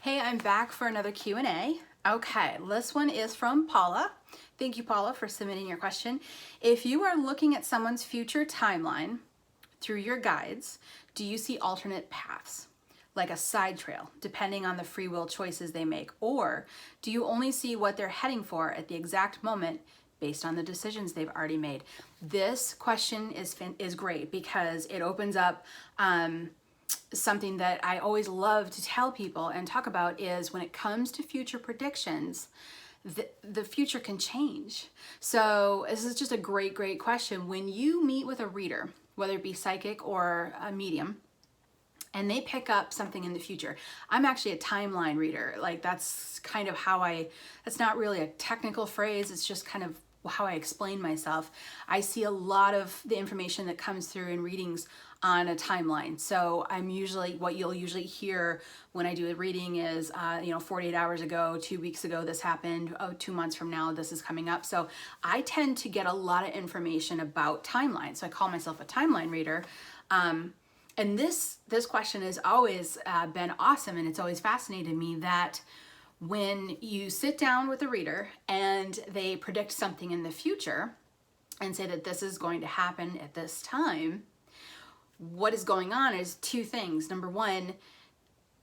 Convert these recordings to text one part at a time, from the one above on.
Hey, I'm back for another Q&A. Okay, this one is from Paula. Thank you, Paula, for submitting your question. If you are looking at someone's future timeline through your guides, do you see alternate paths, like a side trail, depending on the free will choices they make? Or do you only see what they're heading for at the exact moment based on the decisions they've already made? This question is great because it opens up something that I always love to tell people and talk about is when it comes to future predictions, the future can change. So this is just a great question. When you meet with a reader, whether it be psychic or a medium, and they pick up something in the future. I'm actually a timeline reader. Like that's kind of how that's not really a technical phrase. It's just kind of how I explain myself. I see a lot of the information that comes through in readings on a timeline. So what you'll usually hear when I do a reading is, 48 hours ago, 2 weeks ago, this happened. Oh, 2 months from now, this is coming up. So I tend to get a lot of information about timelines. So I call myself a timeline reader. And this question has always been awesome, and it's always fascinated me that when you sit down with a reader and they predict something in the future and say that this is going to happen at this time, what is going on is two things. Number one,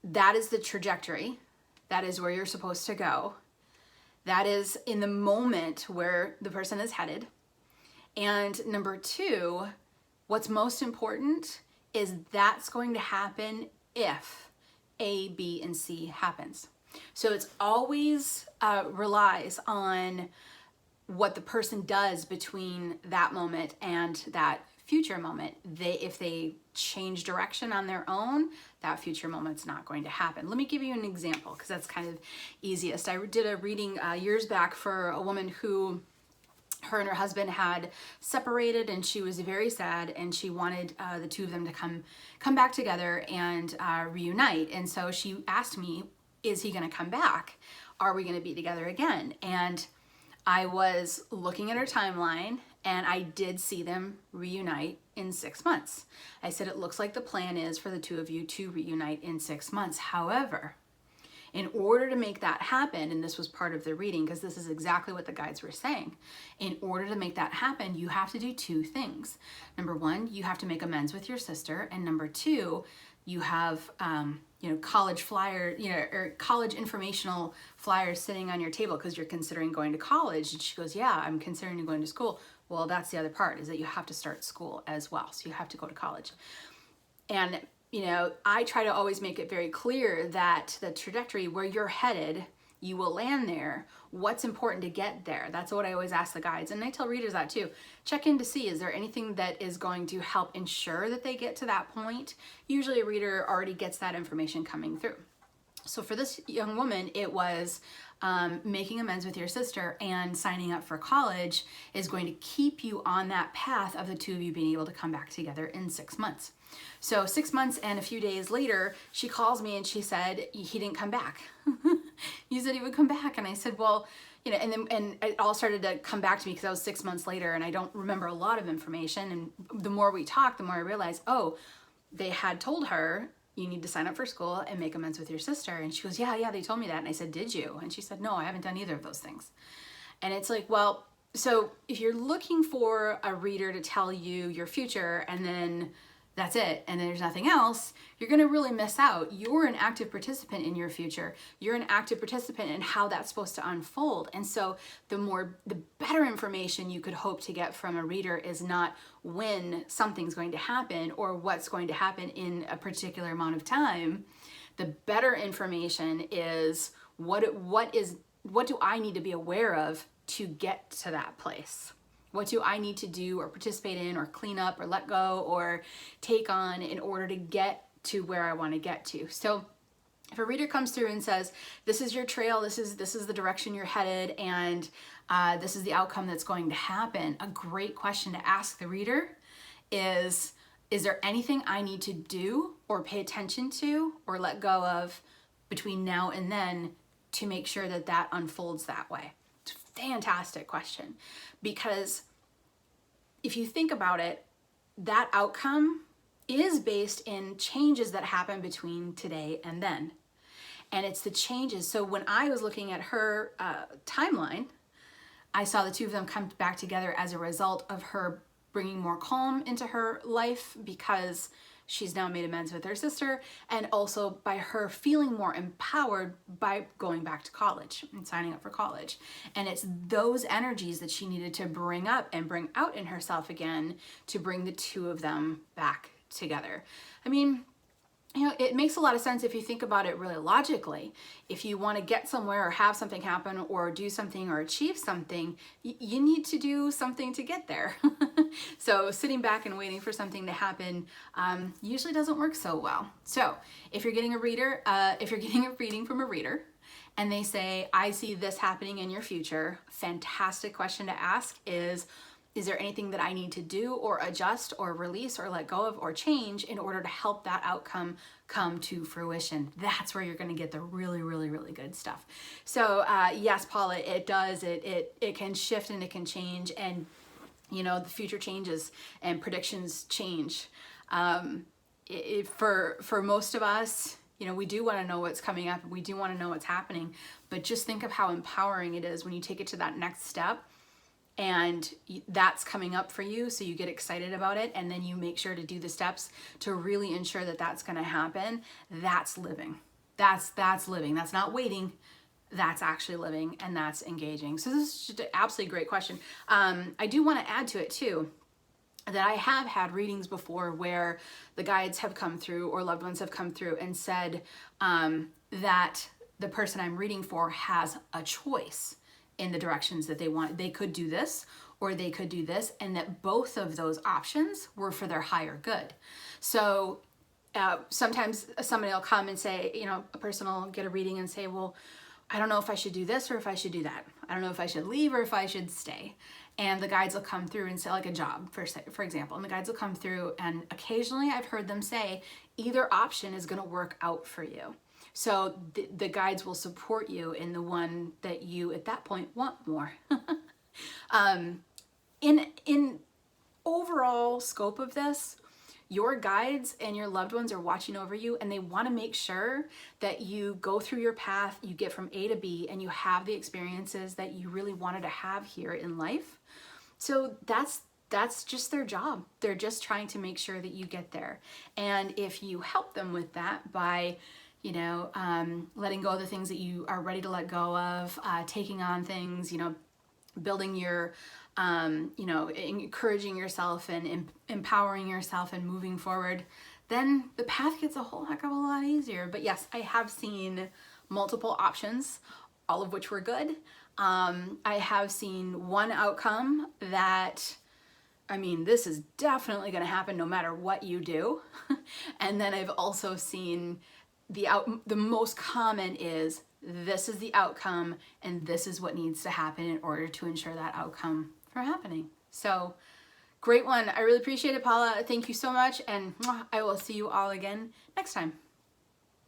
that is the trajectory. That is where you're supposed to go. That is in the moment where the person is headed. And number two, what's most important is that's going to happen if A, B, and C happens. So it's always relies on what the person does between that moment and that future moment. If they change direction on their own, that future moment's not going to happen. Let me give you an example because that's kind of easiest. I did a reading years back for a woman who her and her husband had separated, and she was very sad, and she wanted the two of them to come back together and reunite. And so she asked me, is he going to come back? Are we going to be together again? And I was looking at her timeline, and I did see them reunite in 6 months. I said, it looks like the plan is for the two of you to reunite in 6 months. However, in order to make that happen, and this was part of the reading because this is exactly what the guides were saying, in order to make that happen, you have to do two things. Number one, you have to make amends with your sister, and number two, you have college flyer, or college informational flyers sitting on your table because you're considering going to college. And she goes, yeah, I'm considering going to school. Well, that's the other part, is that you have to start school as well. So you have to go to college. And I try to always make it very clear that the trajectory where you're headed, you will land there. What's important to get there? That's what I always ask the guides. And I tell readers that too. Check in to see, is there anything that is going to help ensure that they get to that point? Usually a reader already gets that information coming through. So for this young woman, it was making amends with your sister and signing up for college is going to keep you on that path of the two of you being able to come back together in 6 months. So 6 months and a few days later, she calls me and she said, he didn't come back. You said he would come back. And I said, well, and it all started to come back to me because that was 6 months later and I don't remember a lot of information. And the more we talked, the more I realized, they had told her, you need to sign up for school and make amends with your sister. And she goes, yeah, they told me that. And I said, did you? And she said, no, I haven't done either of those things. And it's like, well, so if you're looking for a reader to tell you your future and then that's it, and then there's nothing else, you're going to really miss out. You're an active participant in your future. You're an active participant in how that's supposed to unfold. And so the better information you could hope to get from a reader is not when something's going to happen or what's going to happen in a particular amount of time. The better information is what do I need to be aware of to get to that place? What do I need to do or participate in or clean up or let go or take on in order to get to where I want to get to? So if a reader comes through and says, this is your trail, this is the direction you're headed, and this is the outcome that's going to happen, a great question to ask the reader is there anything I need to do or pay attention to or let go of between now and then to make sure that that unfolds that way? It's a fantastic question, because if you think about it, that outcome is based in changes that happen between today and then. And it's the changes. So when I was looking at her timeline, I saw the two of them come back together as a result of her bringing more calm into her life because she's now made amends with her sister, and also by her feeling more empowered by going back to college and signing up for college. And it's those energies that she needed to bring up and bring out in herself again to bring the two of them back together. I mean, you know, it makes a lot of sense if you think about it really logically. If you want to get somewhere or have something happen or do something or achieve something, you need to do something to get there. So sitting back and waiting for something to happen usually doesn't work so well. So if you're getting a reading from a reader and they say, I see this happening in your future, fantastic question to ask is there anything that I need to do or adjust or release or let go of or change in order to help that outcome come to fruition? That's where you're going to get the really, really, really good stuff. So yes, Paula, it does. It can shift and it can change, and you know, the future changes and predictions change. For most of us, you know, we do want to know what's coming up. We do want to know what's happening, but just think of how empowering it is when you take it to that next step and that's coming up for you, so you get excited about it, and then you make sure to do the steps to really ensure that that's going to happen. That's living. That's living. That's not waiting. That's actually living, and that's engaging. So this is just an absolutely great question. I do want to add to it too that I have had readings before where the guides have come through or loved ones have come through and said that the person I'm reading for has a choice in the directions that they want. They could do this or they could do this, and that both of those options were for their higher good. So sometimes somebody will come and say, you know, a person will get a reading and say, well, I don't know if I should do this or if I should do that. I don't know if I should leave or if I should stay. And the guides will come through and say, like a job, for example, and the guides will come through, and occasionally I've heard them say, either option is going to work out for you. So the guides will support you in the one that you at that point want more. In overall scope of this, your guides and your loved ones are watching over you, and they want to make sure that you go through your path, you get from A to B, and you have the experiences that you really wanted to have here in life. So that's just their job. They're just trying to make sure that you get there. And if you help them with that by, you know, letting go of the things that you are ready to let go of, taking on things, you know, building your, you know, encouraging yourself and empowering yourself and moving forward, then the path gets a whole heck of a lot easier. But yes, I have seen multiple options, all of which were good. I have seen one outcome that, I mean, this is definitely going to happen no matter what you do. And then I've also seen the most common is, this is the outcome and this is what needs to happen in order to ensure that outcome from happening. So great one. I really appreciate it, Paula. Thank you so much. And I will see you all again next time.